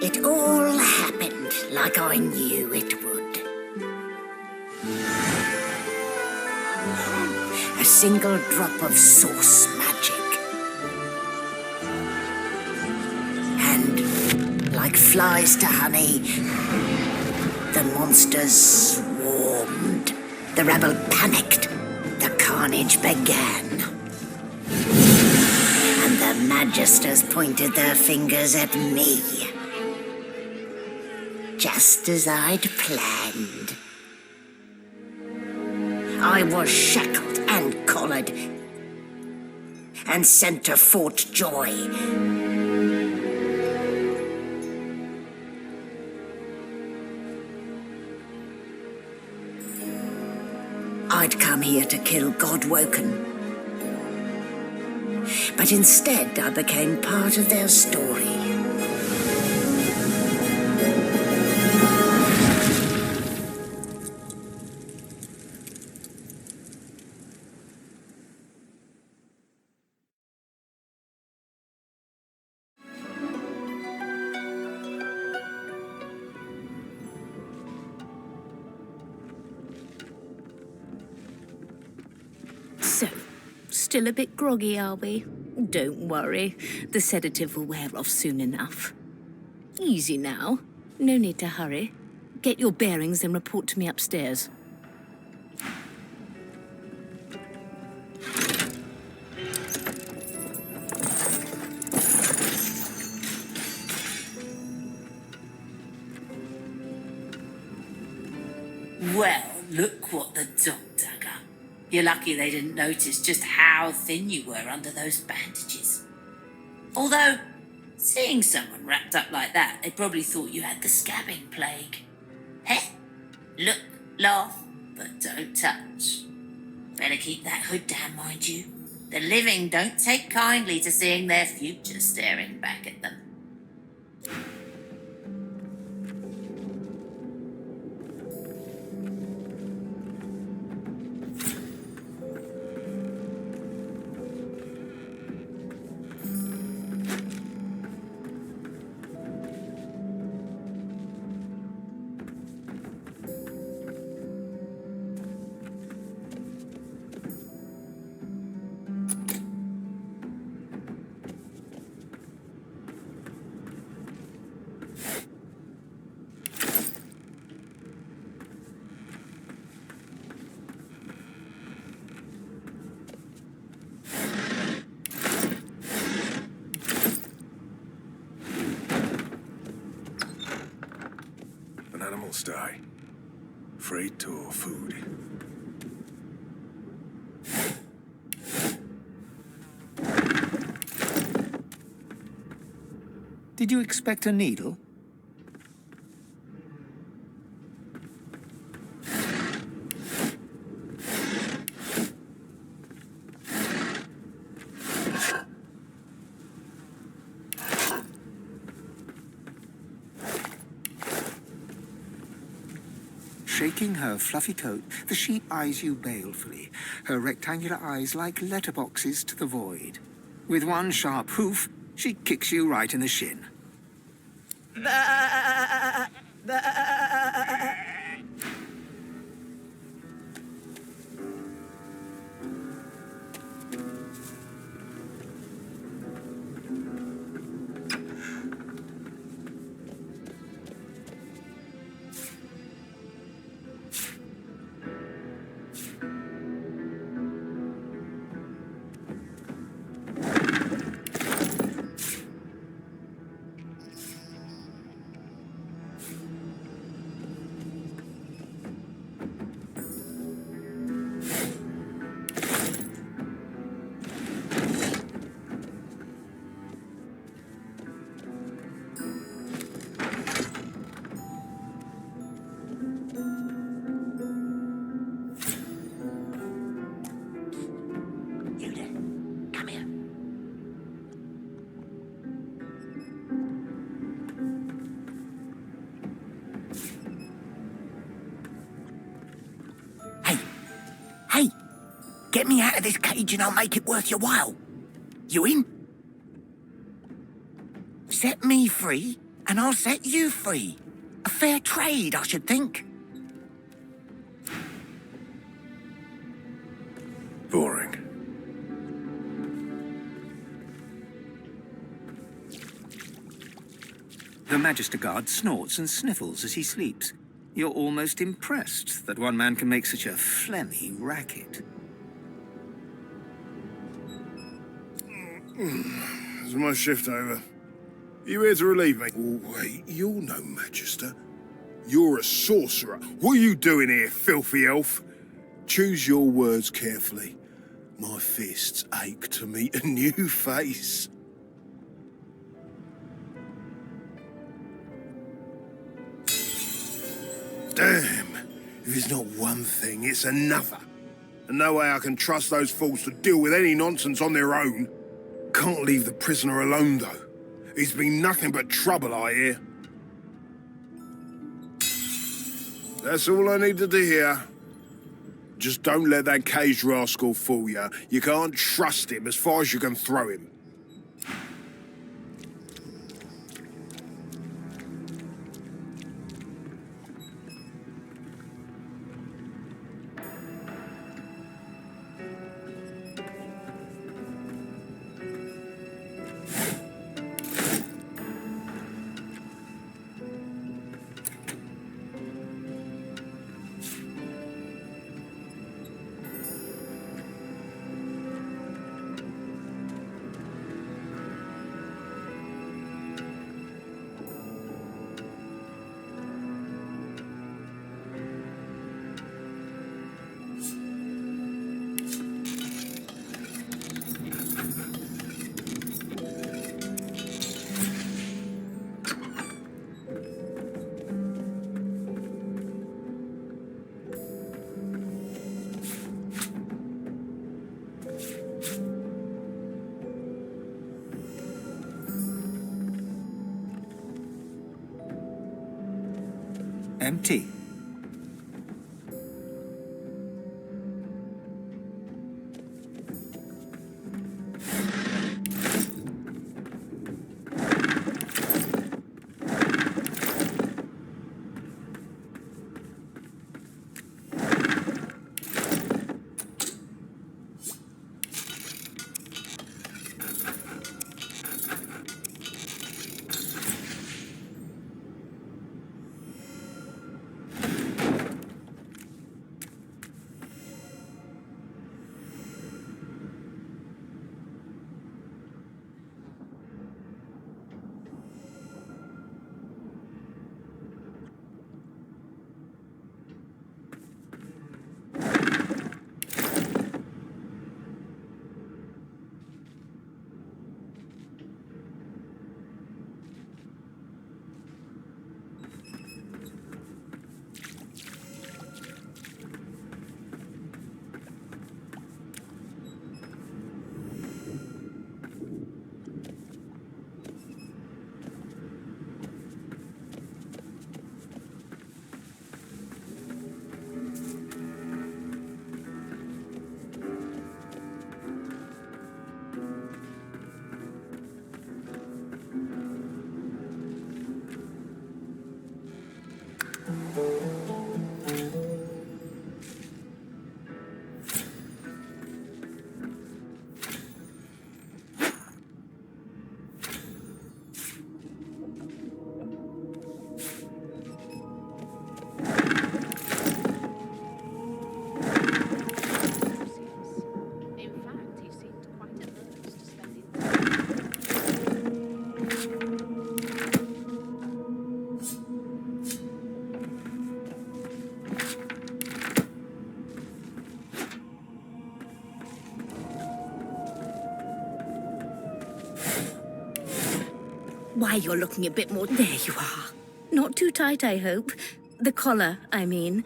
It all happened like I knew it would. A single drop of source magic. And, like flies to honey, the monsters swarmed. The rebel panicked. The carnage began. And the magisters pointed their fingers at me. Just as I'd planned. I was shackled and collared and sent to Fort Joy. I'd come here to kill Godwoken. But instead I became part of their story. So, still a bit groggy, are we? Don't worry, the sedative will wear off soon enough. Easy now, no need to hurry. Get your bearings and report to me upstairs. Well, look what the dog dug up. You're lucky they didn't notice just how thin you were under those bandages. Although, seeing someone wrapped up like that, they probably thought you had the scabbing plague. Heh? Look, laugh, but don't touch. Better keep that hood down, mind you. The living don't take kindly to seeing their future staring back at them. Animals die. Freight or food. Did you expect a needle? Shaking her fluffy coat, the sheep eyes you balefully, her rectangular eyes like letterboxes to the void. With one sharp hoof, she kicks you right in the shin. Get me out of this cage and I'll make it worth your while. You in? Set me free, and I'll set you free. A fair trade, I should think. Boring. The Magister Guard snorts and sniffles as he sleeps. You're almost impressed that one man can make such a phlegmy racket. Is my shift over? You here to relieve me? Oh, wait, you're no Magister. You're a sorcerer. What are you doing here, filthy elf? Choose your words carefully. My fists ache to meet a new face. Damn. If it's not one thing, it's another. And no way I can trust those fools to deal with any nonsense on their own. Can't leave the prisoner alone, though. He's been nothing but trouble, I hear. That's all I needed to hear. Just don't let that caged rascal fool you. You can't trust him as far as you can throw him. Empty. Why, you're looking a bit more... There you are. Not too tight, I hope. The collar, I mean.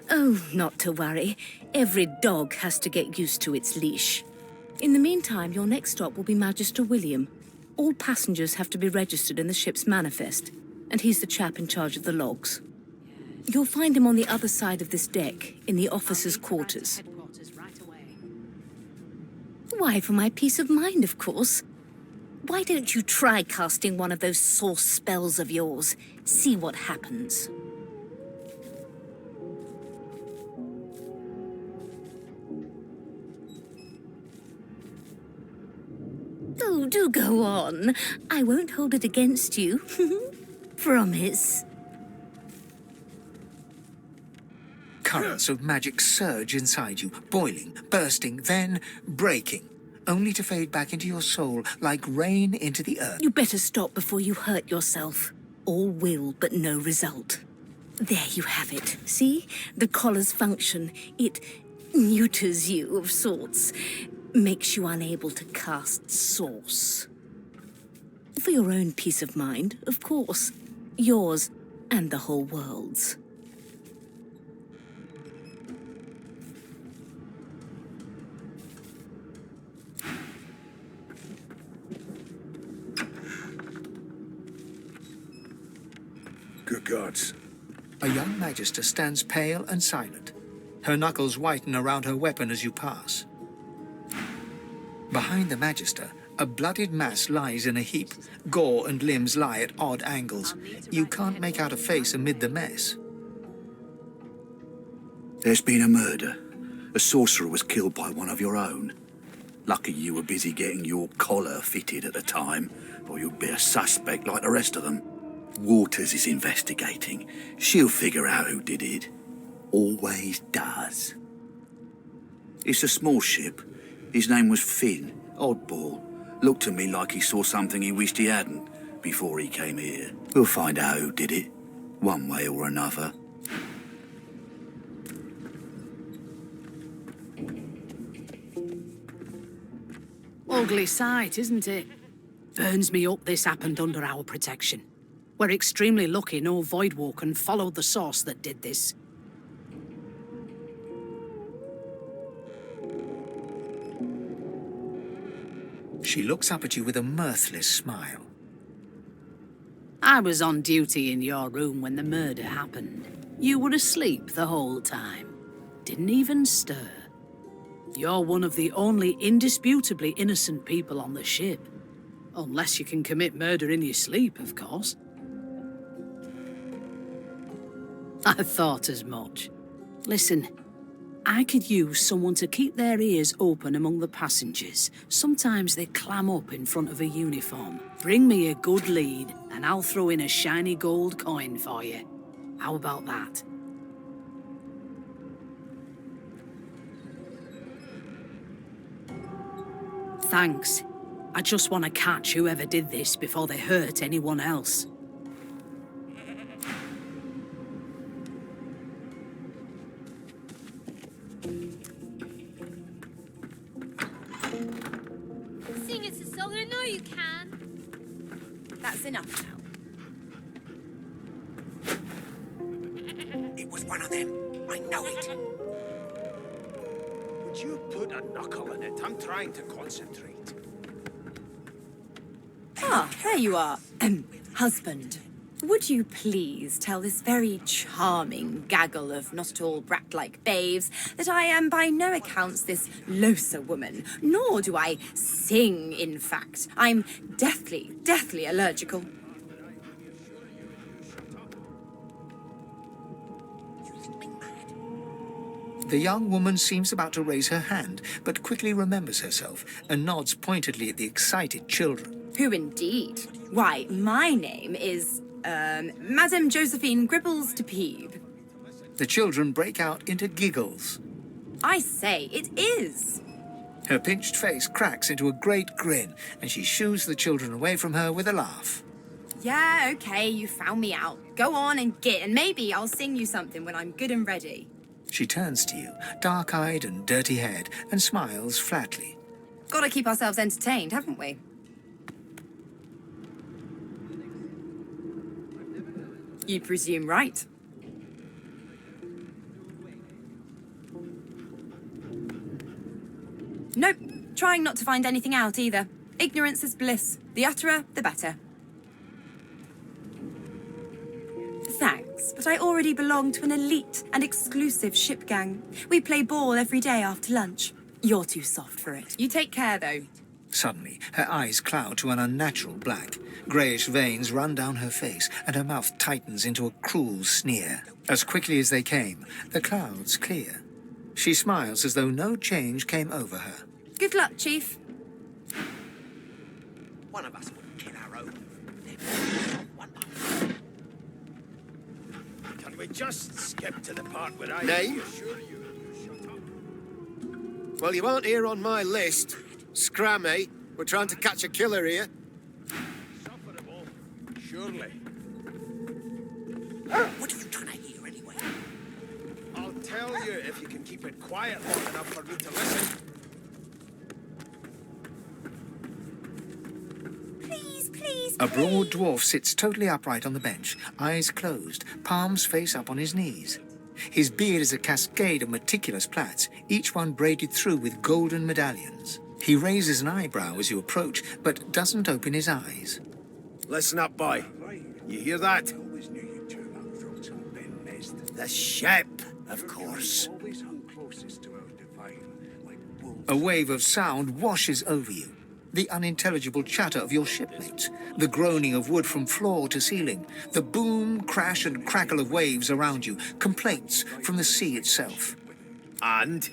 Oh, not to worry. Every dog has to get used to its leash. In the meantime, your next stop will be Magister William. All passengers have to be registered in the ship's manifest, and he's the chap in charge of the logs. You'll find him on the other side of this deck, in the officers' quarters. Why, for my peace of mind, of course. Why don't you try casting one of those source spells of yours? See what happens. Oh, do go on. I won't hold it against you. Promise. Currents of magic surge inside you, boiling, bursting, then breaking, only to fade back into your soul like rain into the earth. You better stop before you hurt yourself. All will, but no result. There you have it. See? The collar's function. It neuters you of sorts. Makes you unable to cast source. For your own peace of mind, of course. Yours and the whole world's. Good gods. A young magister stands pale and silent. Her knuckles whiten around her weapon as you pass. Behind the magister, a bloodied mass lies in a heap. Gore and limbs lie at odd angles. You can't make out a face amid the mess. There's been a murder. A sorcerer was killed by one of your own. Lucky you were busy getting your collar fitted at the time, or you'd be a suspect like the rest of them. Waters is investigating. She'll figure out who did it. Always does. It's a small ship. His name was Finn. Oddball. Looked to me like he saw something he wished he hadn't before he came here. We'll find out who did it, one way or another. Ugly sight, isn't it? Burns me up this happened under our protection. We're extremely lucky no Voidwalker followed the source that did this. She looks up at you with a mirthless smile. I was on duty in your room when the murder happened. You were asleep the whole time. Didn't even stir. You're one of the only indisputably innocent people on the ship. Unless you can commit murder in your sleep, of course. I thought as much. Listen, I could use someone to keep their ears open among the passengers. Sometimes they clam up in front of a uniform. Bring me a good lead, and I'll throw in a shiny gold coin for you. How about that? Thanks. I just want to catch whoever did this before they hurt anyone else. Sing us a song, I know you can. That's enough now. It was one of them. I know it. Would you put a knuckle in it? I'm trying to concentrate. Ah, there you are. Husband. Would you please tell this very charming gaggle of not-at-all brat-like babes that I am by no accounts this Losa woman, nor do I sing, in fact. I'm deathly, deathly allergical. The young woman seems about to raise her hand, but quickly remembers herself and nods pointedly at the excited children. Who indeed? Why, my name is, Madame Josephine Gribbles de Peeb. The children break out into giggles. I say, it is. Her pinched face cracks into a great grin, and she shoos the children away from her with a laugh. Yeah, okay, you found me out. Go on and git, and maybe I'll sing you something when I'm good and ready. She turns to you, dark-eyed and dirty-haired, and smiles flatly. Gotta keep ourselves entertained, haven't we? You presume right. Nope, trying not to find anything out either. Ignorance is bliss. The utterer, the better. Thanks, but I already belong to an elite and exclusive ship gang. We play ball every day after lunch. You're too soft for it. You take care, though. Suddenly, her eyes cloud to an unnatural black. Greyish veins run down her face, and her mouth tightens into a cruel sneer. As quickly as they came, the clouds clear. She smiles as though no change came over her. Good luck, Chief. One of us would kill our own. Can we just skip to the part where I Name? assure you shut up? Well, you aren't here on my list. Scram, eh? We're trying to catch a killer here. Sufferable, surely. What are you trying to hear anyway? I'll tell you if you can keep it quiet long enough for me to listen. Please. A broad dwarf sits totally upright on the bench, eyes closed, palms face up on his knees. His beard is a cascade of meticulous plaits, each one braided through with golden medallions. He raises an eyebrow as you approach, but doesn't open his eyes. Listen up, boy. You hear that? The ship, of course. A wave of sound washes over you. The unintelligible chatter of your shipmates, the groaning of wood from floor to ceiling, the boom, crash and crackle of waves around you, complaints from the sea itself. And?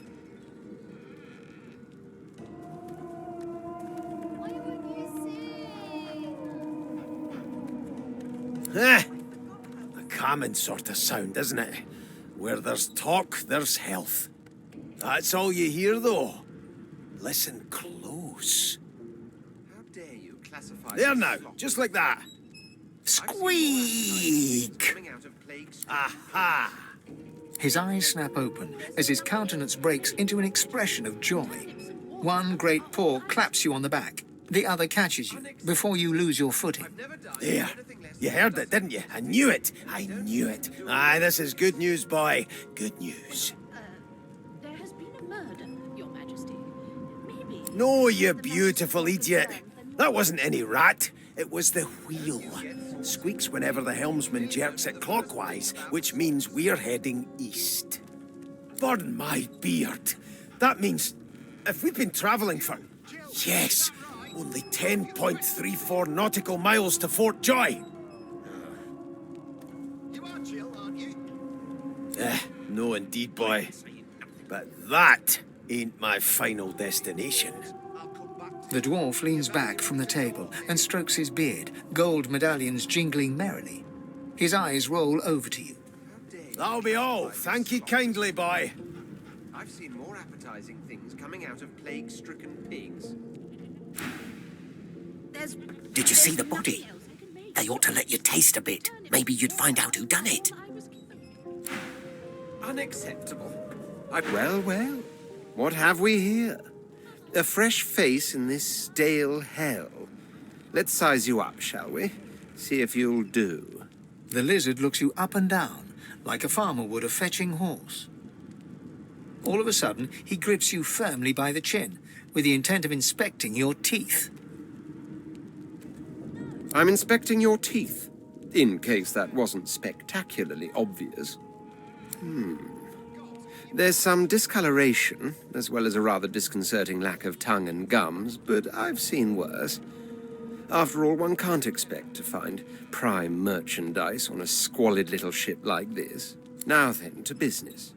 A common sort of sound, isn't it? Where there's talk, there's health. That's all you hear, though. Listen close. How dare you classify There now, just like that. Squeak! coming out of plagues? Aha! His eyes snap open as his countenance breaks into an expression of joy. One great paw claps you on the back. The other catches you before you lose your footing. There. You heard it, didn't you? I knew it. I knew it. Aye, this is good news, boy. Good news. There has been a murder, Your Majesty. Maybe. No, you beautiful idiot. That wasn't any rat. It was the wheel. Squeaks whenever the helmsman jerks it clockwise, which means we're heading east. Burn my beard. That means if we've been travelling for, yes, only 10.34 nautical miles to Fort Joy. You are chill, aren't you? No indeed, boy. But that ain't my final destination. The dwarf leans back from the table and strokes his beard, gold medallions jingling merrily. His eyes roll over to you. That'll be all. Thank you kindly, boy. I've seen more appetizing things coming out of plague-stricken pigs. Did you see the body? They ought to let you taste a bit. Maybe you'd find out who done it. Unacceptable. Well. What have we here? A fresh face in this stale hell. Let's size you up, shall we? See if you'll do. The lizard looks you up and down, like a farmer would a fetching horse. All of a sudden, he grips you firmly by the chin, with the intent of inspecting your teeth. I'm inspecting your teeth, in case that wasn't spectacularly obvious. There's some discoloration, as well as a rather disconcerting lack of tongue and gums, but I've seen worse. After all, one can't expect to find prime merchandise on a squalid little ship like this. Now then, to business.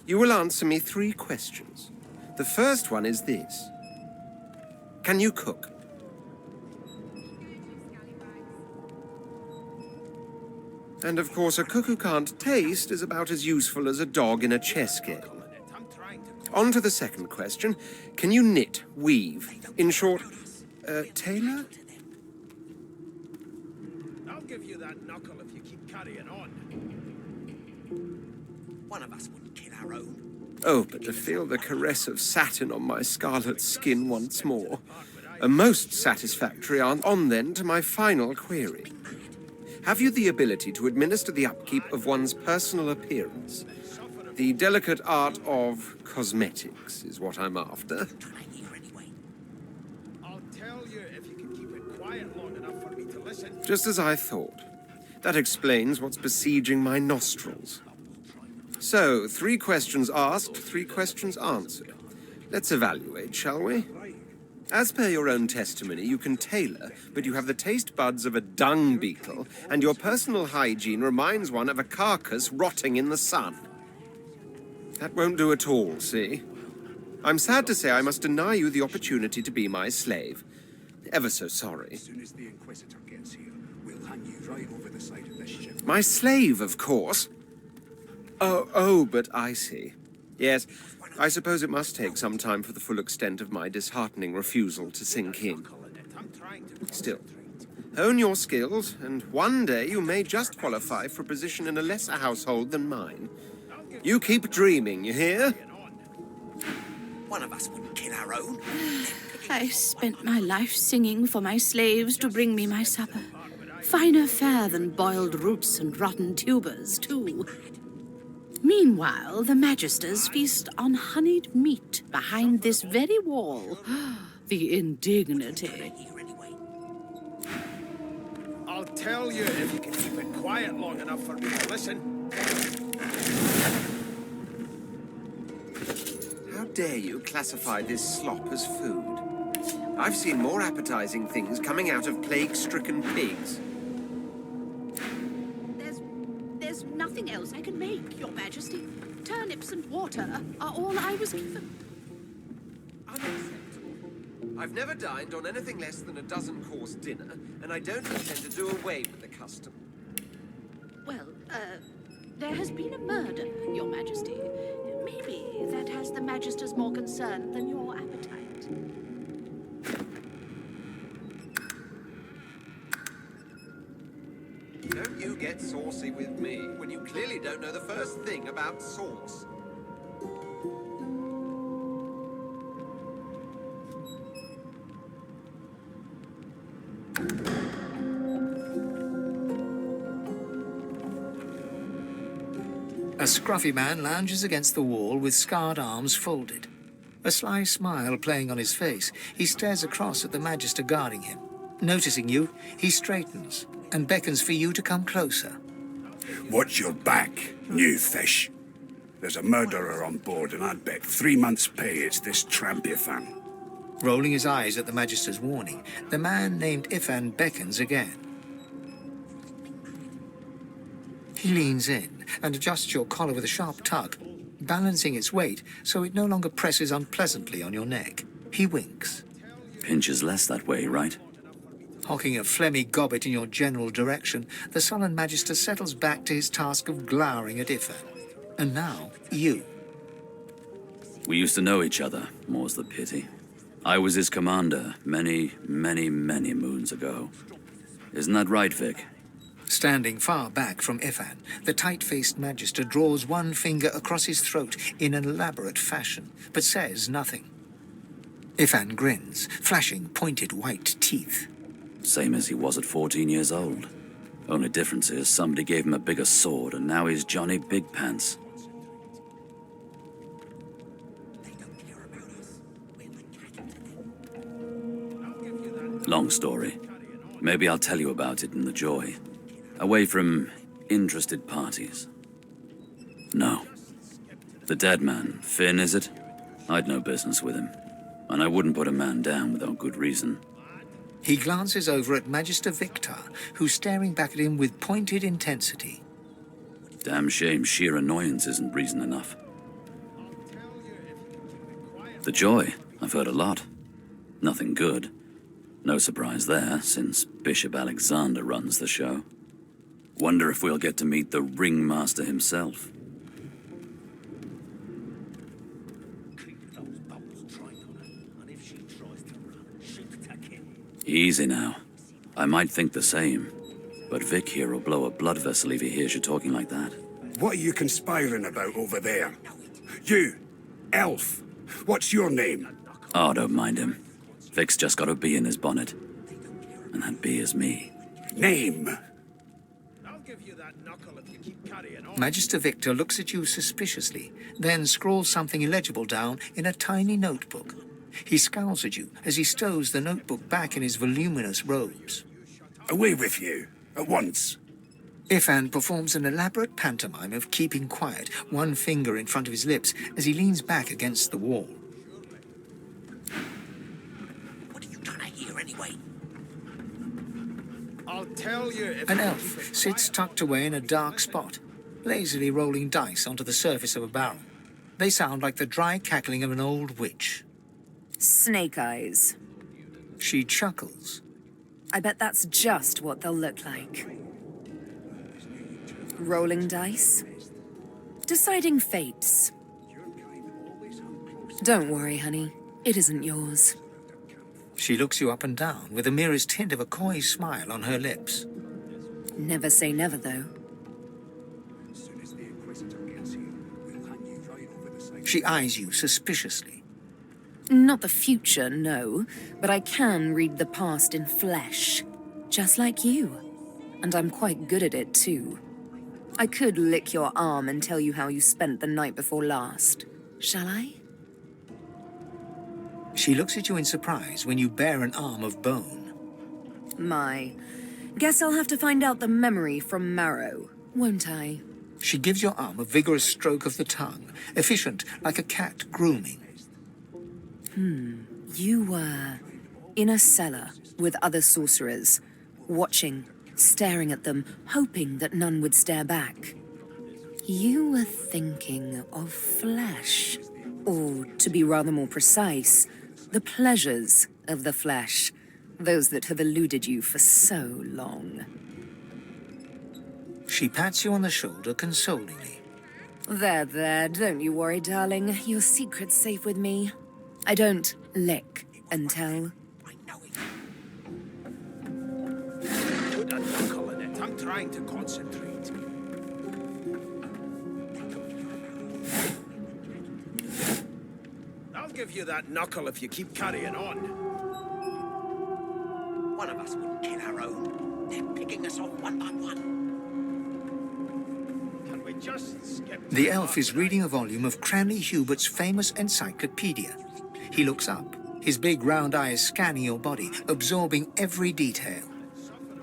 You will answer me 3 questions. The first one is this. Can you cook? And of course, a cook who can't taste is about as useful as a dog in a chess game. On to the second question. Can you knit, weave? In short, tailor? I'll give you that knuckle if you keep carrying on. One of us wouldn't kill our own. Oh, but to feel the caress of satin on my scarlet skin once more. A most satisfactory on then to my final query. Have you the ability to administer the upkeep of one's personal appearance? The delicate art of cosmetics is what I'm after. I'll tell you if you can keep it quiet long enough for me to listen. Just as I thought. That explains what's besieging my nostrils. So, 3 questions asked, 3 questions answered. Let's evaluate, shall we? As per your own testimony, you can tailor, but you have the taste buds of a dung beetle, and your personal hygiene reminds one of a carcass rotting in the sun. That won't do at all, see? I'm sad to say I must deny you the opportunity to be my slave. Ever so sorry. As soon as the Inquisitor gets here, we'll hang you right over the side of this ship. My slave, of course. Oh, but I see. Yes, I suppose it must take some time for the full extent of my disheartening refusal to sink in. Still, hone your skills, and one day you may just qualify for a position in a lesser household than mine. You keep dreaming, you hear? One of us wouldn't kill our own. I spent my life singing for my slaves to bring me my supper. Finer fare than boiled roots and rotten tubers, too. Meanwhile, the Magisters feast on honeyed meat behind this very wall. The indignity. I'll tell you if you can keep it quiet long enough for me to listen. How dare you classify this slop as food? I've seen more appetizing things coming out of plague-stricken pigs. There's nothing else I can make, Your Majesty. Turnips and water are all I was given. Unacceptable. I've never dined on anything less than a dozen-course dinner, and I don't intend to do away with the custom. Well, there has been a murder, Your Majesty. Maybe that has the Magisters more concerned than your appetite. Don't you get saucy with me when you clearly don't know the first thing about sauce. A scruffy man lounges against the wall with scarred arms folded. A sly smile playing on his face, he stares across at the Magister guarding him. Noticing you, he straightens and beckons for you to come closer. Watch your back, new fish. There's a murderer on board, and I'd bet 3 months' pay it's this tramp Ifan. Rolling his eyes at the Magister's warning, the man named Ifan beckons again. He leans in and adjusts your collar with a sharp tug, balancing its weight so it no longer presses unpleasantly on your neck. He winks. Pinches less that way, right? Hocking a phlegmy gobbet in your general direction, the sullen Magister settles back to his task of glowering at Ifan. And now, you. We used to know each other, more's the pity. I was his commander many, many, many moons ago. Isn't that right, Vic? Standing far back from Ifan, the tight-faced Magister draws one finger across his throat in an elaborate fashion, but says nothing. Ifan grins, flashing pointed white teeth. Same as he was at 14 years old. Only difference is somebody gave him a bigger sword, and now he's Johnny Big Pants. Long story. Maybe I'll tell you about it in the Joy. Away from interested parties. No. The dead man, Finn, is it? I'd no business with him. And I wouldn't put a man down without good reason. He glances over at Magister Victor, who's staring back at him with pointed intensity. Damn shame sheer annoyance isn't reason enough. The Joy, I've heard a lot. Nothing good. No surprise there, since Bishop Alexander runs the show. Wonder if we'll get to meet the ringmaster himself. Easy now. I might think the same, but Vic here will blow a blood vessel if he hears you talking like that. What are you conspiring about over there? You, elf, what's your name? Oh, don't mind him. Vic's just got a bee in his bonnet. And that bee is me. Name? Magister Victor looks at you suspiciously, then scrawls something illegible down in a tiny notebook. He scowls at you as he stows the notebook back in his voluminous robes. Away with you, at once. Ifan performs an elaborate pantomime of keeping quiet, one finger in front of his lips as he leans back against the wall. anyway. I'll tell you if An you elf keep it sits quiet. tucked away in a dark spot, lazily rolling dice onto the surface of a barrel. They sound like the dry cackling of an old witch. Snake eyes. She chuckles. I bet that's just what they'll look like. Rolling dice. Deciding fates. Don't worry, honey. It isn't yours. She looks you up and down with the merest hint of a coy smile on her lips. Never say never, though. She eyes you suspiciously. Not the future, no, but I can read the past in flesh. Just like you. And I'm quite good at it, too. I could lick your arm and tell you how you spent the night before last. Shall I? She looks at you in surprise when you bare an arm of bone. My. Guess I'll have to find out the memory from Marrow, won't I? She gives your arm a vigorous stroke of the tongue, efficient like a cat grooming. You were in a cellar with other sorcerers, watching, staring at them, hoping that none would stare back. You were thinking of flesh, or to be rather more precise, the pleasures of the flesh, those that have eluded you for so long. She pats you on the shoulder consolingly. There, don't you worry, darling. Your secret's safe with me. I don't lick and tell. Put a knuckle in it. I'm trying to concentrate. I'll give you that knuckle if you keep carrying on. One of us wouldn't kill our own. They're picking us off one by one. Can we just skip to The elf is reading a volume of Cranley Hubert's famous encyclopedia. He looks up, his big round eyes scanning your body, absorbing every detail.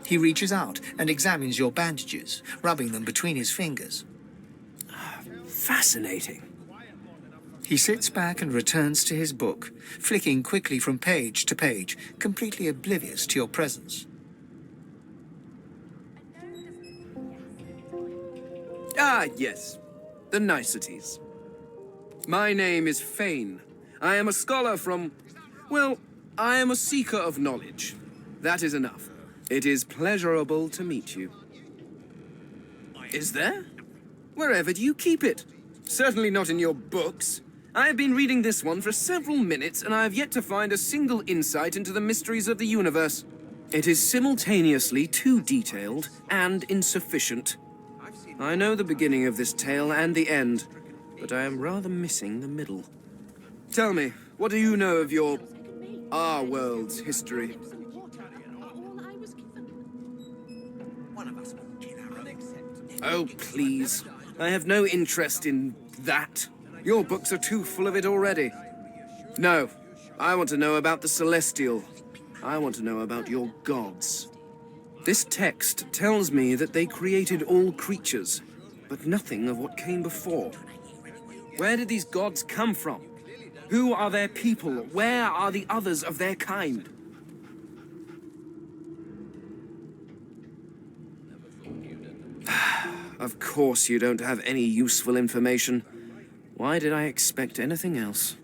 He reaches out and examines your bandages, rubbing them between his fingers. Fascinating. He sits back and returns to his book, flicking quickly from page to page, completely oblivious to your presence. Ah, yes. The niceties. My name is Fane. I am a scholar from... Well, I am a seeker of knowledge. That is enough. It is pleasurable to meet you. Is there? Wherever do you keep it? Certainly not in your books. I have been reading this one for several minutes, and I have yet to find a single insight into the mysteries of the universe. It is simultaneously too detailed and insufficient. I know the beginning of this tale and the end, but I am rather missing the middle. Tell me, what do you know of our world's history? Oh, please. I have no interest in that. Your books are too full of it already. No, I want to know about the Celestial. I want to know about your gods. This text tells me that they created all creatures, but nothing of what came before. Where did these gods come from? Who are their people? Where are the others of their kind? Of course you don't have any useful information. Why did I expect anything else?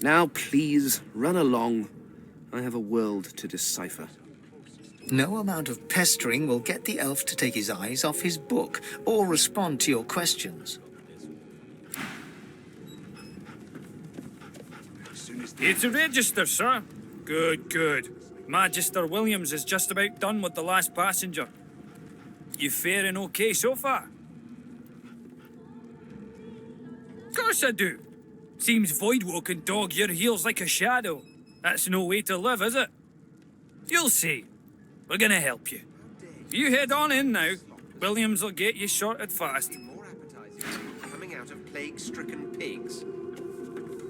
Now please, run along. I have a world to decipher. No amount of pestering will get the elf to take his eyes off his book or respond to your questions. It's a register, sir. Good, good. Magister Williams is just about done with the last passenger. You faring okay so far? Of course I do. Seems Voidwoe can dog your heels like a shadow. That's no way to live, is it? You'll see. We're gonna help you. You head on in now. Williams will get you sorted fast. coming out of plague-stricken pigs.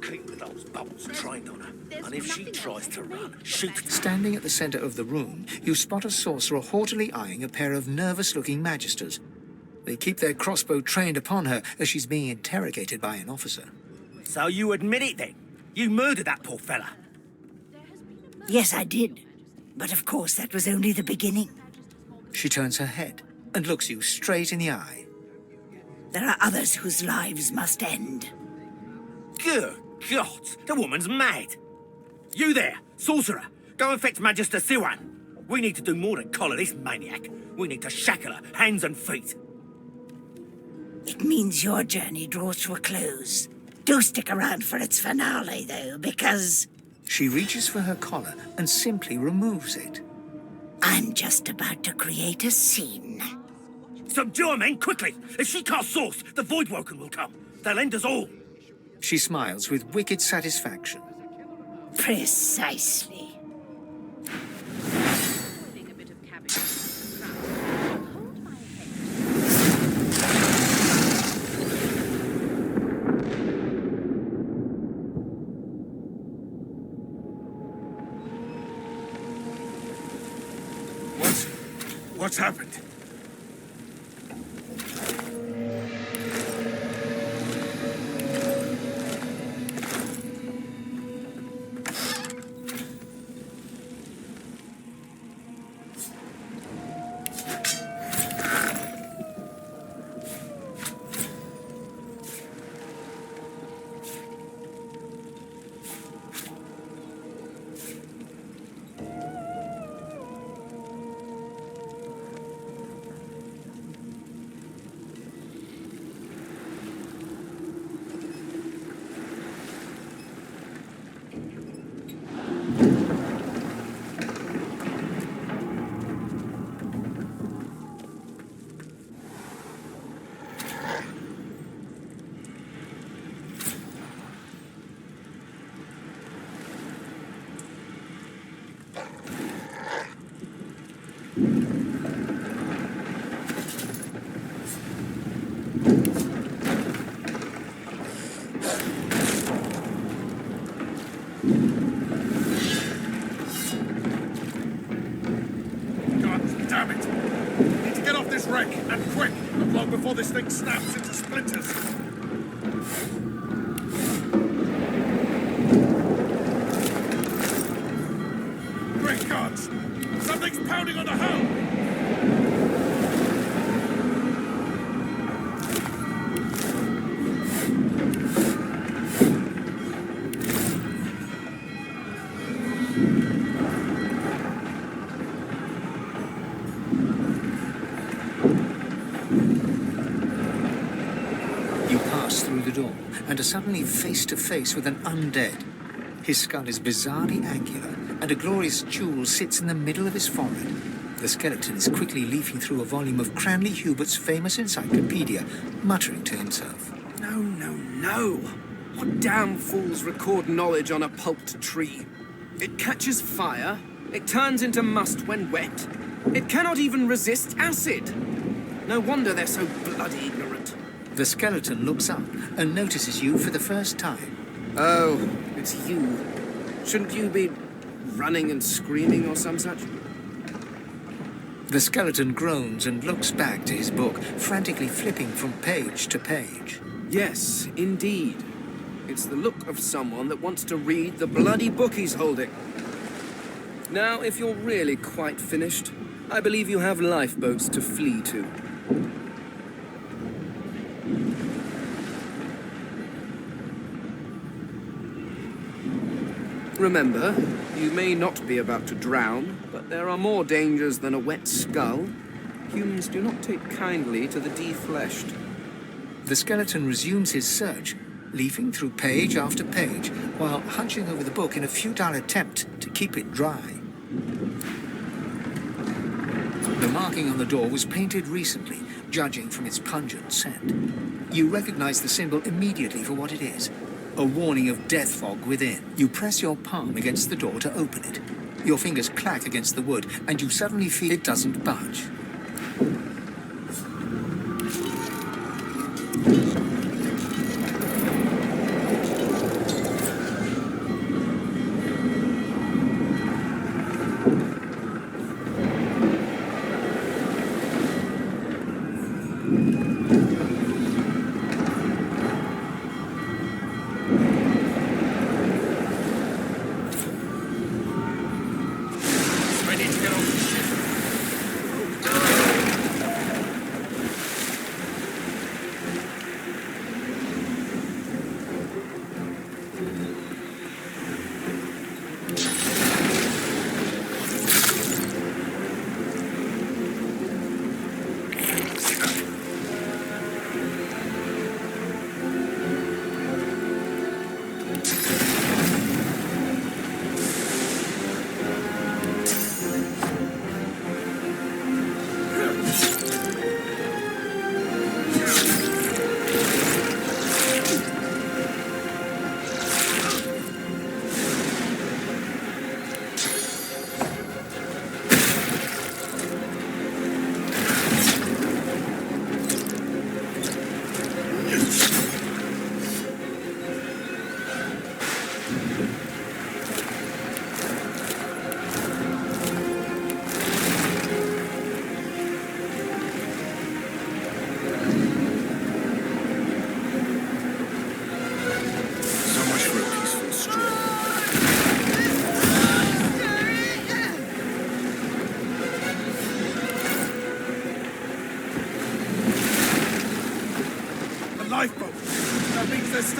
Keep with those bolts trained on her. And if she tries to run, shoot. Standing at the center of the room, you spot a sorcerer haughtily eyeing a pair of nervous-looking magisters. They keep their crossbow trained upon her as she's being interrogated by an officer. So you admit it then? You murdered that poor fella? Yes, I did. But of course, that was only the beginning. She turns her head and looks you straight in the eye. There are others whose lives must end. Good God, the woman's mad. You there, sorcerer, go and fetch Magister Siwan. We need to do more than collar this maniac. We need to shackle her, hands and feet. It means your journey draws to a close. Do stick around for its finale, though, because... She reaches for her collar and simply removes it. I'm just about to create a scene. Subdue her, men, quickly! If she casts source, the Voidwoken will come. They'll end us all. She smiles with wicked satisfaction. Precisely. What's happened? Before this thing snaps into splinters. Great gods! Something's pounding on the hull! And are suddenly face to face with an undead. His skull is bizarrely angular, and a glorious jewel sits in the middle of his forehead. The skeleton is quickly leafing through a volume of Cranley Hubert's famous encyclopedia, muttering to himself. No. What damn fools record knowledge on a pulped tree? It catches fire, it turns into must when wet. It cannot even resist acid. No wonder they're so bloody ignorant. The skeleton looks up and notices you for the first time. Oh, it's you. Shouldn't you be running and screaming or some such? The skeleton groans and looks back to his book, frantically flipping from page to page. Yes, indeed. It's the look of someone that wants to read the bloody book he's holding. Now, if you're really quite finished, I believe you have lifeboats to flee to. Remember, you may not be about to drown, but there are more dangers than a wet skull. Humans do not take kindly to the defleshed. The skeleton resumes his search, leafing through page after page, while hunching over the book in a futile attempt to keep it dry. The marking on the door was painted recently, judging from its pungent scent. You recognize the symbol immediately for what it is. A warning of death fog within. You press your palm against the door to open it. Your fingers clack against the wood, and you suddenly feel it doesn't budge.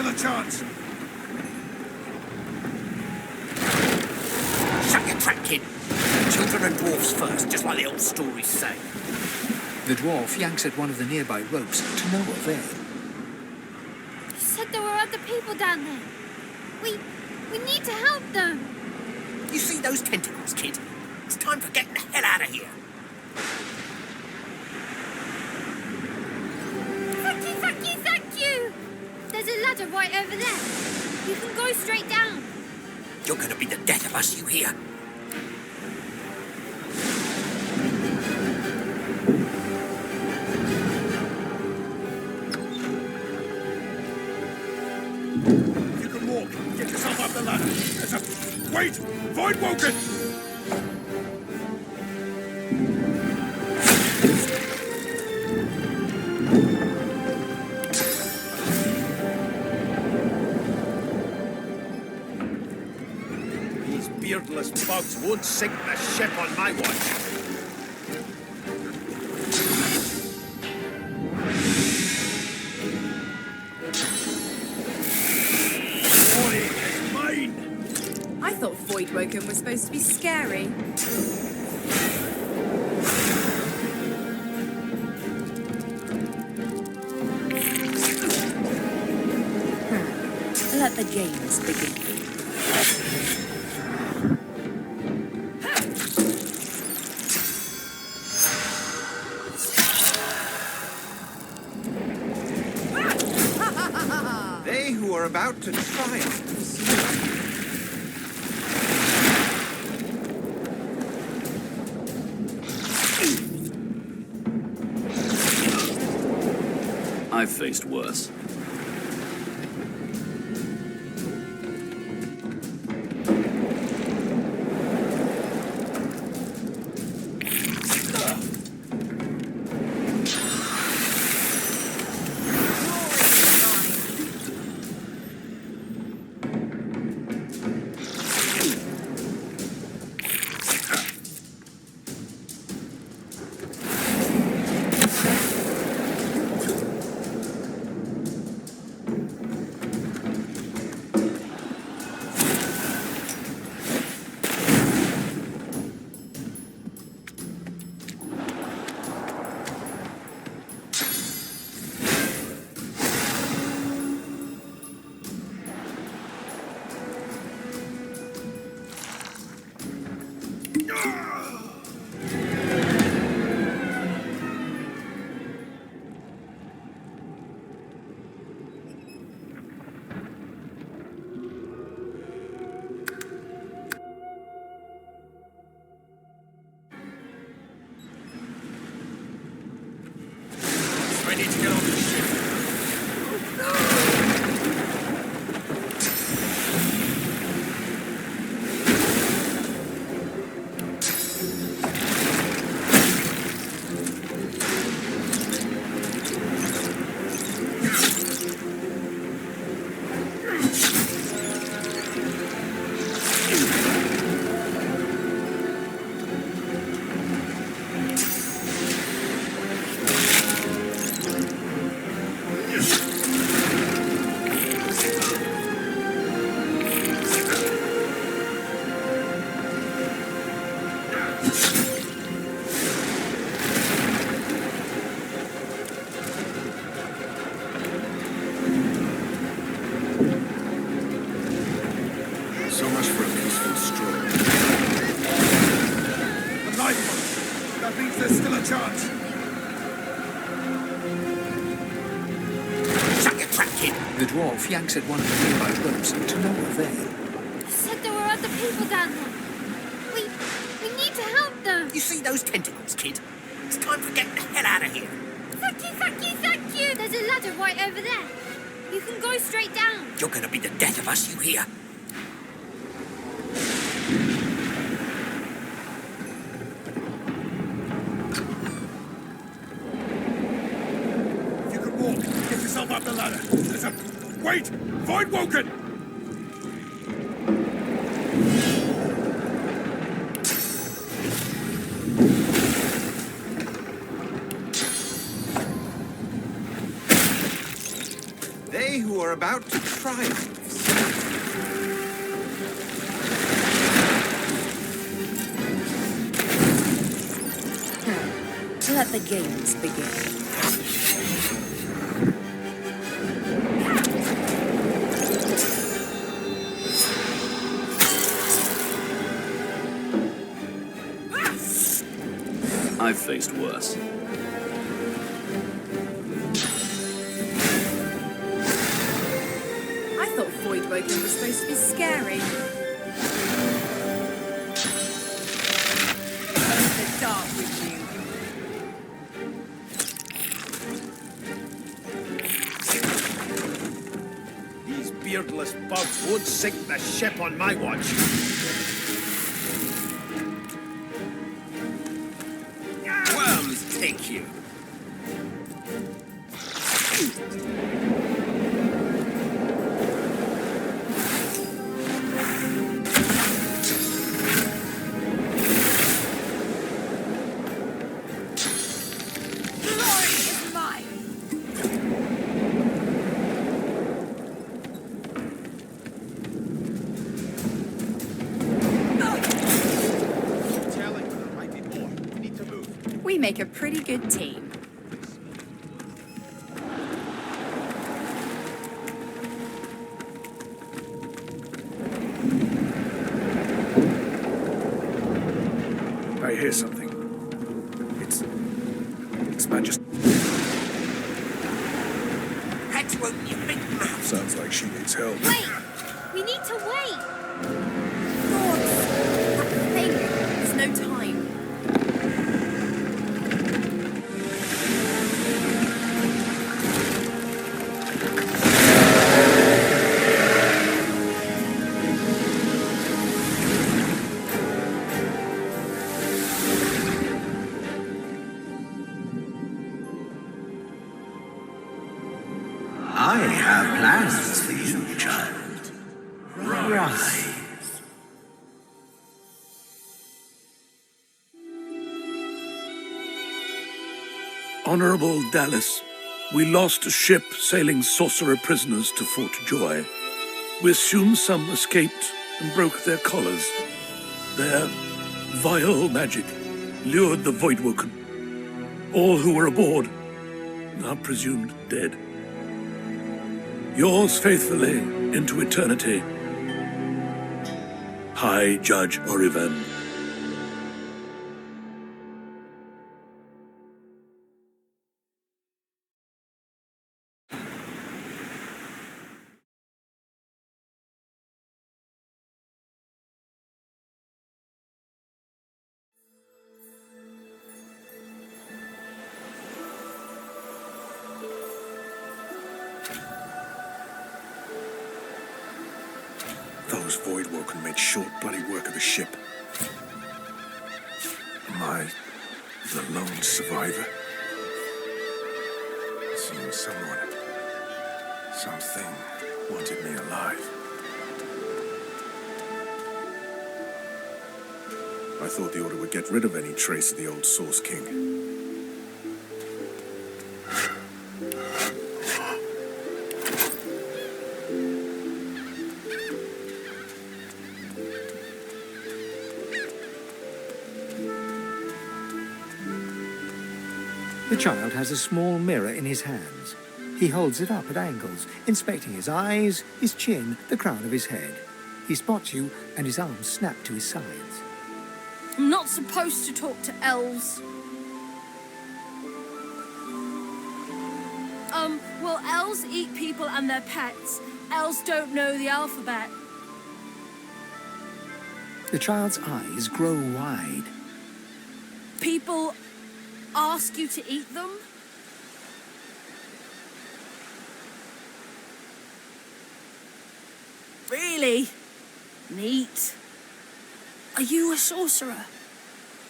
still a chance. Shut your trap, kid. Children and dwarfs first, just like the old stories say. The dwarf yanks at one of the nearby ropes to no avail. You said there were other people down there. We need to help them. You see those tentacles, kid? It's time for getting the hell out of here. Thank you! There's a ladder right over there. You can go straight down. You're gonna be the death of us, you hear? You can walk. Get yourself up the ladder. There's a... Wait! Void Woken! These beardless bugs won't sink the ship on my watch. I thought Voidwoken was supposed to be scary. Let the games begin. They who are about to triumph. I've faced worse. Ready to get on the ship. So much for a peaceful stroll. A lifeboat. That means there's still a chance. Shut your trap, kid. The dwarf yanks at one of the nearby ropes to no avail. You said there were other people down there. We need to help them. You see those tentacles, kid? It's time for getting the hell out of here. Thank you! There's a ladder right over there. You can go straight down. You're gonna be the death of us, you hear? You can walk. Get yourself up the ladder. There's a... Wait! Void Woken! They who are are about to triumph. Let the games begin. I've faced worse. I thought Voidwoken was supposed to be scary. The dark with you. These beardless bugs won't sink the ship on my watch. Worms take you. Glory is mine! Telling you there might be more. We need to move. We make a pretty good team. I hear something. It's Majesty. That won't you big mouth. Sounds like she needs help. Wait! We need to wait! That thing! There's no time. I have plans for you, child. Rise. Honorable Dallas, we lost a ship sailing sorcerer prisoners to Fort Joy. We assume some escaped and broke their collars. Their vile magic lured the Voidwoken. All who were aboard are presumed dead. Yours faithfully into eternity, High Judge Oriven. Those Voidwoken made short bloody work of the ship. Am I the lone survivor? It seems something wanted me alive. I thought the Order would get rid of any trace of the old Source King. The child has a small mirror in his hands. He holds it up at angles, inspecting his eyes, his chin, the crown of his head. He spots you, and his arms snap to his sides. I'm not supposed to talk to elves. Well, elves eat people and their pets. Elves don't know the alphabet. The child's eyes grow wide. People ask you to eat them? Really? Neat. Are you a sorcerer?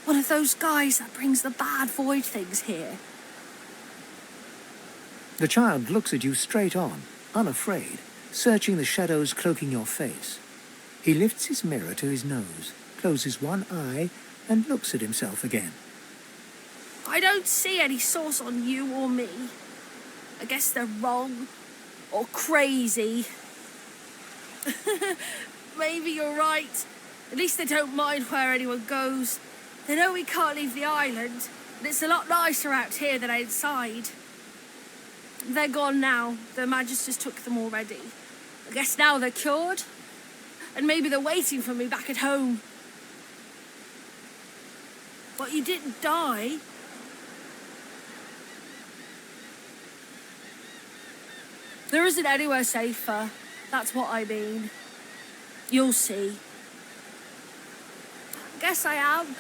One of those guys that brings the bad void things here? The child looks at you straight on, unafraid, searching the shadows cloaking your face. He lifts his mirror to his nose, closes one eye, and looks at himself again. I don't see any source on you or me. I guess they're wrong. or crazy. Maybe you're right. At least they don't mind where anyone goes. They know we can't leave the island, and it's a lot nicer out here than outside. They're gone now. The Magisters took them already. I guess now they're cured. And maybe they're waiting for me back at home. But you didn't die. There isn't anywhere safer. That's what I mean. You'll see. Guess I am,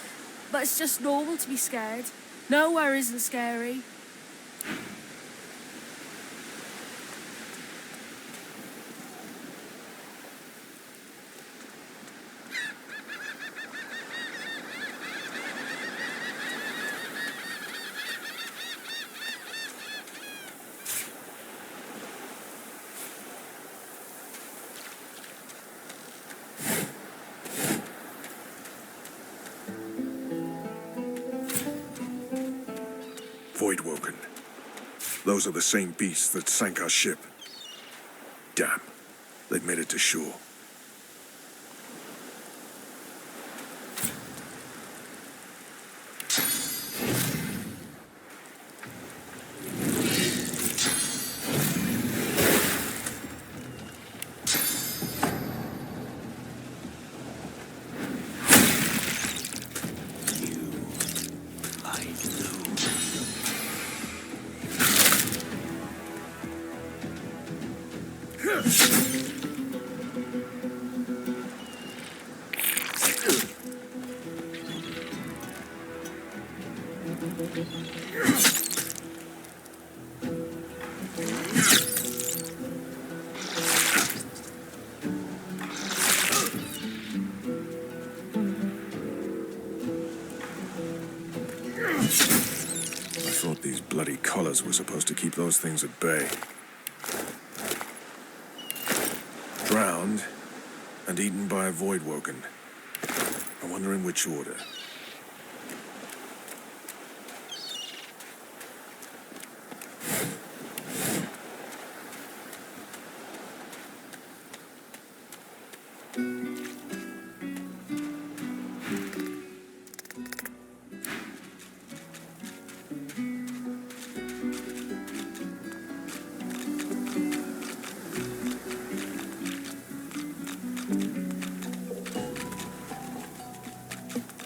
but it's just normal to be scared. Nowhere isn't scary. Voidwoken. Those are the same beasts that sank our ship. Damn. They've made it to shore. I thought these bloody collars were supposed to keep those things at bay. Drowned and eaten by a Voidwoken. I wonder in which order.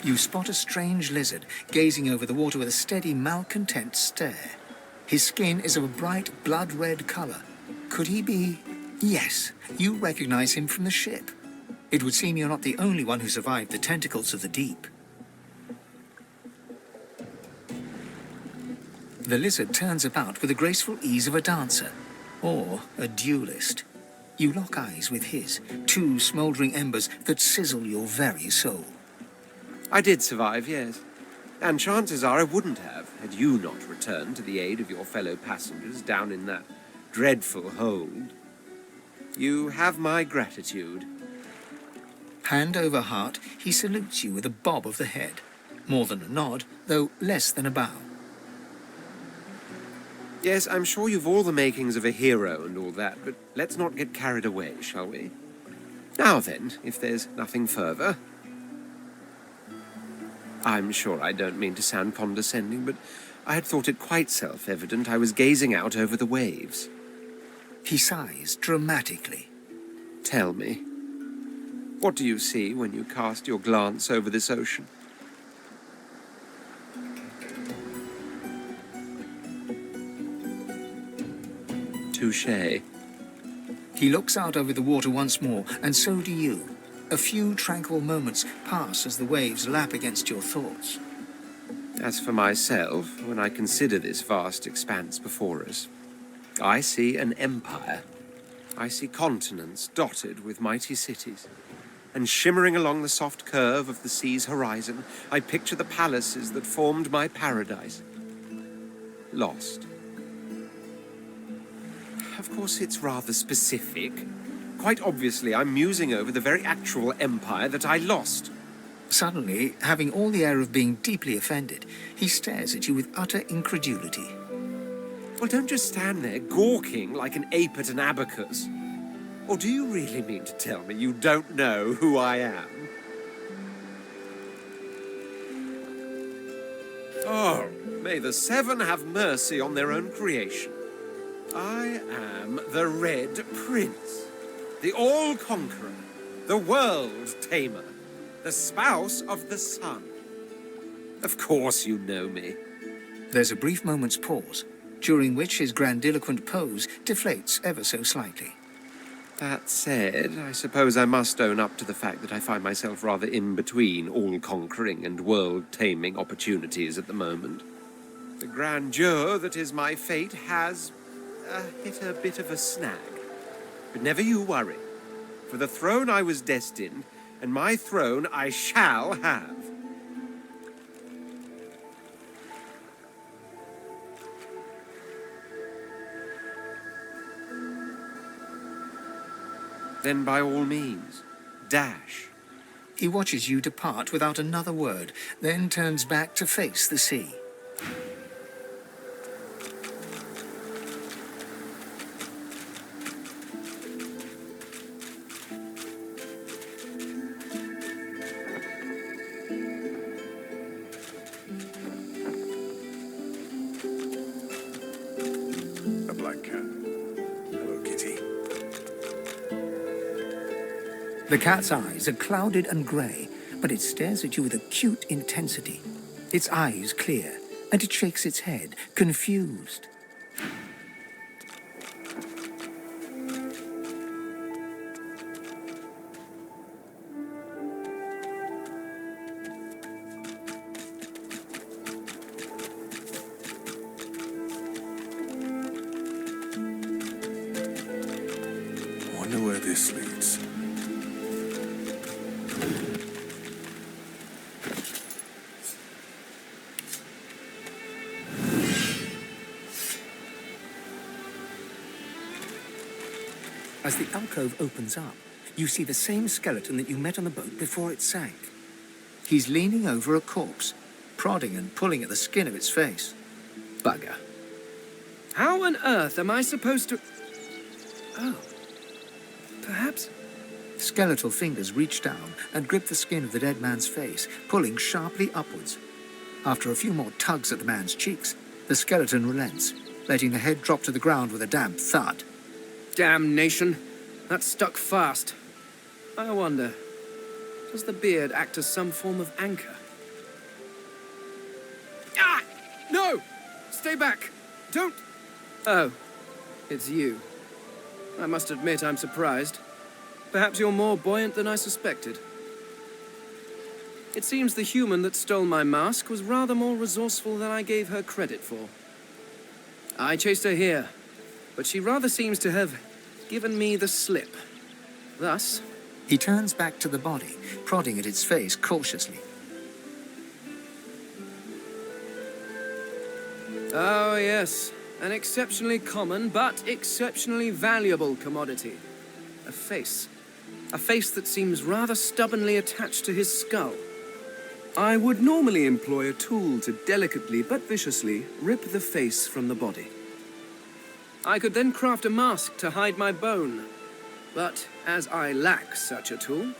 You spot a strange lizard gazing over the water with a steady, malcontent stare. His skin is of a bright, blood-red colour. Could he be... Yes, you recognize him from the ship. It would seem you're not the only one who survived the tentacles of the deep. The lizard turns about with the graceful ease of a dancer, or a duelist. You lock eyes with his, two smouldering embers that sizzle your very soul. I did survive, yes. And chances are I wouldn't have, had you not returned to the aid of your fellow passengers down in that dreadful hold. You have my gratitude. Hand over heart, he salutes you with a bob of the head. More than a nod, though less than a bow. Yes, I'm sure you've all the makings of a hero and all that, but let's not get carried away, shall we? Now then, if there's nothing further... I'm sure I don't mean to sound condescending, but I had thought it quite self-evident I was gazing out over the waves. He sighs dramatically. Tell me, what do you see when you cast your glance over this ocean? Touché. He looks out over the water once more, and so do you. A few tranquil moments pass as the waves lap against your thoughts. As for myself, when I consider this vast expanse before us, I see an empire. I see continents dotted with mighty cities. And shimmering along the soft curve of the sea's horizon, I picture the palaces that formed my paradise. Lost. Of course, it's rather specific. Quite obviously, I'm musing over the very actual empire that I lost. Suddenly, having all the air of being deeply offended, he stares at you with utter incredulity. Well, don't just stand there gawking like an ape at an abacus. Or do you really mean to tell me you don't know who I am? Oh, may the Seven have mercy on their own creation. I am the Red Prince, the All-Conqueror, the World-Tamer, the spouse of the Sun. Of course you know me. There's a brief moment's pause, during which his grandiloquent pose deflates ever so slightly. That said, I suppose I must own up to the fact that I find myself rather in between all-conquering and world-taming opportunities at the moment. The grandeur that is my fate has hit a bit of a snag. But never you worry. For the throne I was destined, and my throne I shall have. Then by all means, dash. He watches you depart without another word, then turns back to face the sea. A black cat. Hello, kitty. The cat's eyes are clouded and grey, but it stares at you with acute intensity. Its eyes clear, and it shakes its head, confused. I wonder where this leads. As the alcove opens up, you see the same skeleton that you met on the boat before it sank. He's leaning over a corpse, prodding and pulling at the skin of its face. Bugger. How on earth am I supposed to... Oh. Perhaps... Skeletal fingers reach down and grip the skin of the dead man's face, pulling sharply upwards. After a few more tugs at the man's cheeks, the skeleton relents, letting the head drop to the ground with a damp thud. Damnation. That stuck fast. I wonder, does the beard act as some form of anchor? Ah! No! Stay back! Don't... Oh, it's you. I must admit I'm surprised. Perhaps you're more buoyant than I suspected. It seems the human that stole my mask was rather more resourceful than I gave her credit for. I chased her here, but she rather seems to have given me the slip. Thus... He turns back to the body, prodding at its face cautiously. Oh, yes. An exceptionally common, but exceptionally valuable commodity. A face. A face that seems rather stubbornly attached to his skull. I would normally employ a tool to delicately but viciously rip the face from the body. I could then craft a mask to hide my bone. But as I lack such a tool...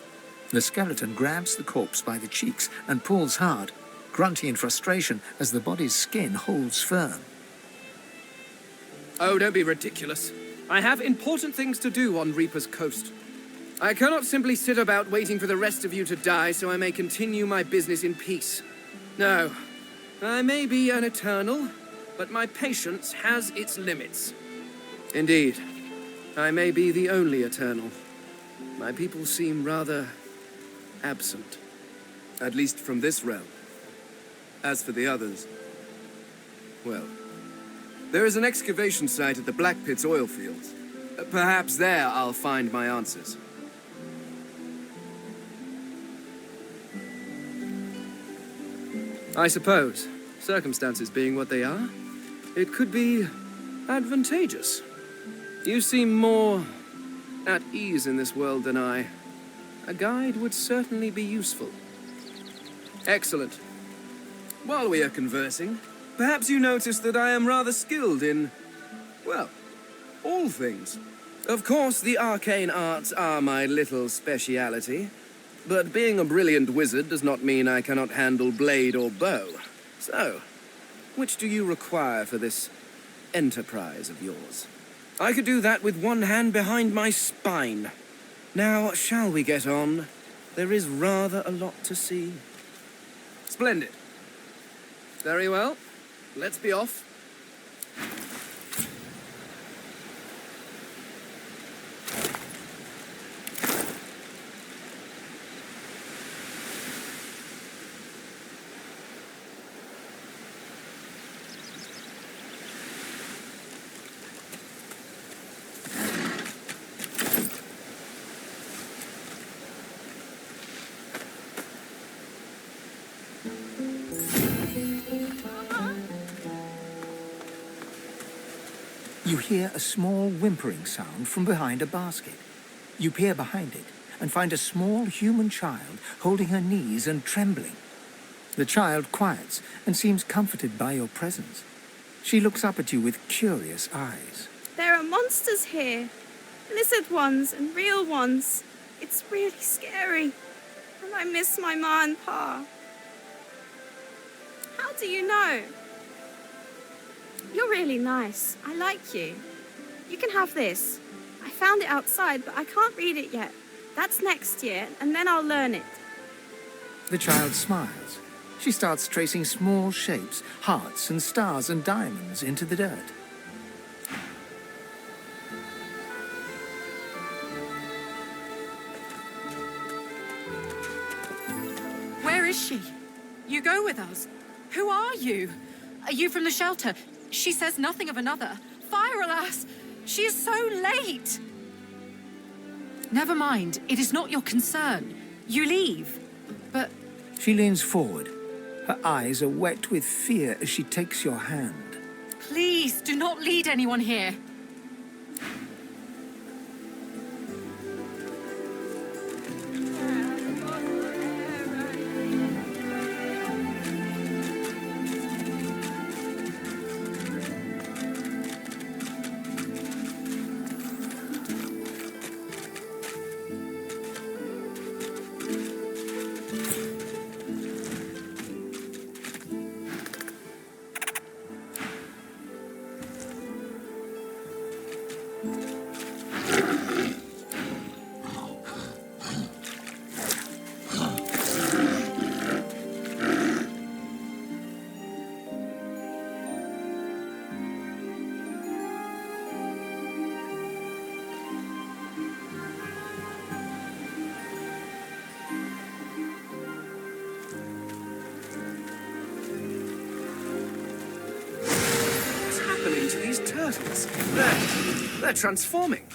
The skeleton grabs the corpse by the cheeks and pulls hard, grunting in frustration as the body's skin holds firm. Oh, don't be ridiculous. I have important things to do on Reaper's Coast. I cannot simply sit about waiting for the rest of you to die so I may continue my business in peace. No, I may be an eternal, but my patience has its limits. Indeed, I may be the only eternal. My people seem rather absent, at least from this realm. As for the others, well, there is an excavation site at the Black Pit's oil fields. Perhaps there I'll find my answers. I suppose, circumstances being what they are, it could be advantageous. You seem more at ease in this world than I. A guide would certainly be useful. Excellent. While we are conversing, perhaps you notice that I am rather skilled in Well, all things. Of course, the arcane arts are my little speciality, but being a brilliant wizard does not mean I cannot handle blade or bow. So, which do you require for this enterprise of yours? I could do that with one hand behind my spine. Now, shall we get on? There is rather a lot to see. Splendid. Very well. Let's be off. You hear a small whimpering sound from behind a basket. You peer behind it and find a small human child holding her knees and trembling. The child quiets and seems comforted by your presence. She looks up at you with curious eyes. There are monsters here. Lizard ones and real ones. It's really scary. And I miss my ma and pa. How do you know? You're really nice. I like you. You can have this. I found it outside, but I can't read it yet. That's next year, and then I'll learn it. The child smiles. She starts tracing small shapes, hearts and stars and diamonds into the dirt. Where is she? You go with us. Who are you? Are you from the shelter? She says nothing of another. Fire, alas! She is so late! Never mind. It is not your concern. You leave. But... She leans forward. Her eyes are wet with fear as she takes your hand. please, do not lead anyone here. To these turtles. They're transforming.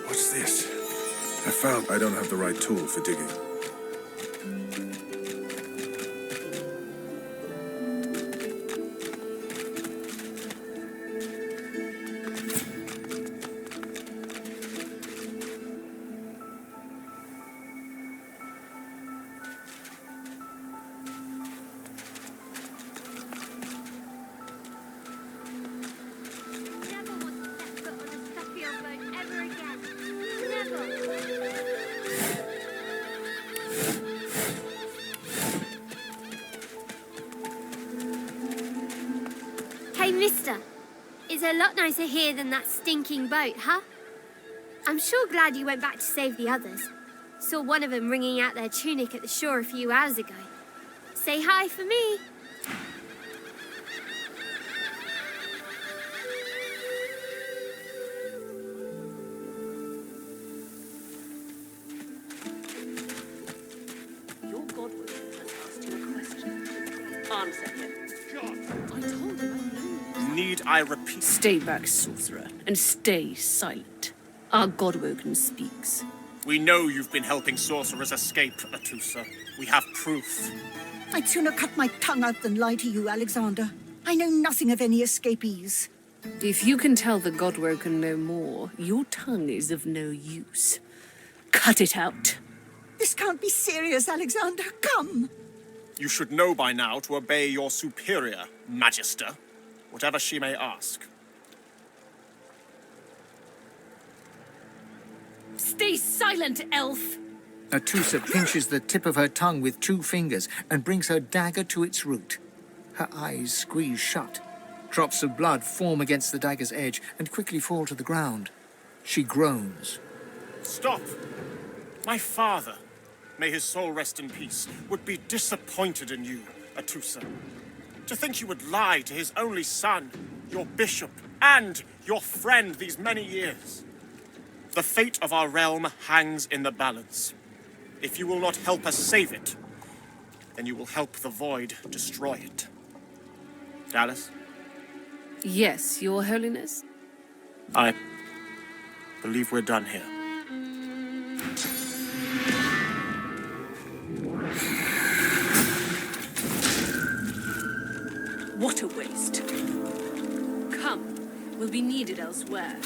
What's this? A found I don't have the right tool for digging. Hey, mister. It's a lot nicer here than that stinking boat, huh? I'm sure glad you went back to save the others. Saw one of them wringing out their tunic at the shore a few hours ago. Say hi for me. Your godwoman has asked you a question. Answer him. I told him Need I repeat? Stay back, sorcerer, and stay silent. Our Godwoken speaks. We know you've been helping sorcerers escape, Atusa. We have proof. I'd sooner cut my tongue out than lie to you, Alexander. I know nothing of any escapees. If you can tell the Godwoken no more, your tongue is of no use. Cut it out. This can't be serious, Alexander. Come. You should know by now to obey your superior, Magister, whatever she may ask. Stay silent, elf! Atusa pinches the tip of her tongue with 2 fingers and brings her dagger to its root. Her eyes squeeze shut. Drops of blood form against the dagger's edge and quickly fall to the ground. She groans. Stop! My father, may his soul rest in peace, would be disappointed in you, Atusa. To think you would lie to his only son, your bishop, and your friend these many years. The fate of our realm hangs in the balance. If you will not help us save it, then you will help the Void destroy it. Dallas? Yes, Your Holiness? I believe we're done here. What a waste. Come, we'll be needed elsewhere.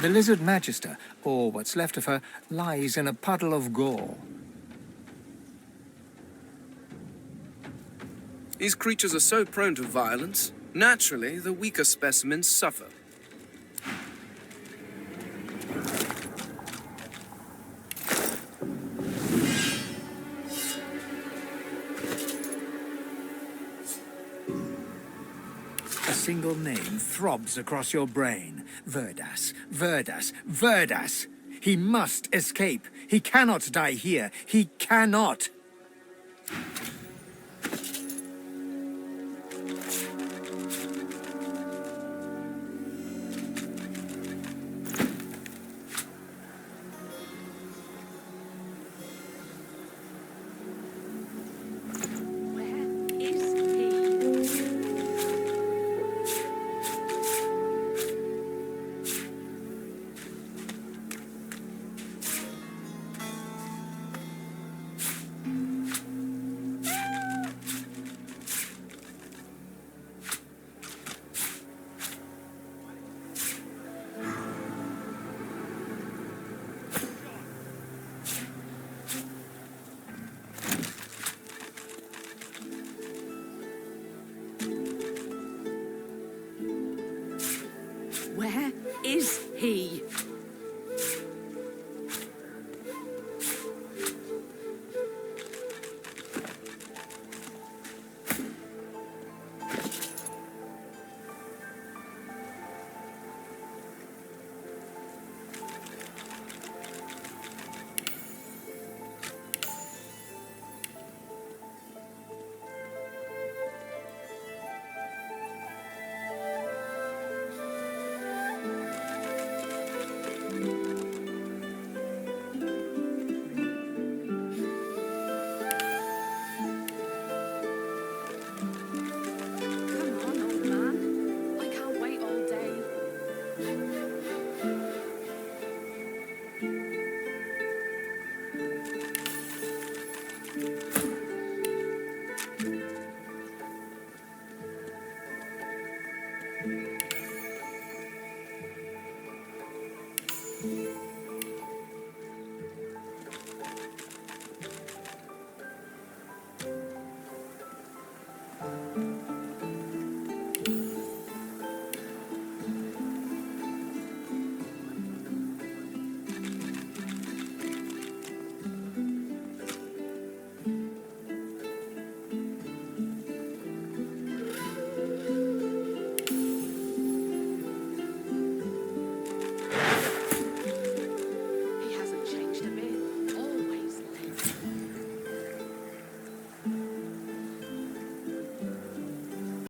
The lizard magister, or what's left of her, lies in a puddle of gore. These creatures are so prone to violence. Naturally, the weaker specimens suffer. A single name throbs across your brain. Verdas, Verdas, Verdas! He must escape. He cannot die here. He cannot.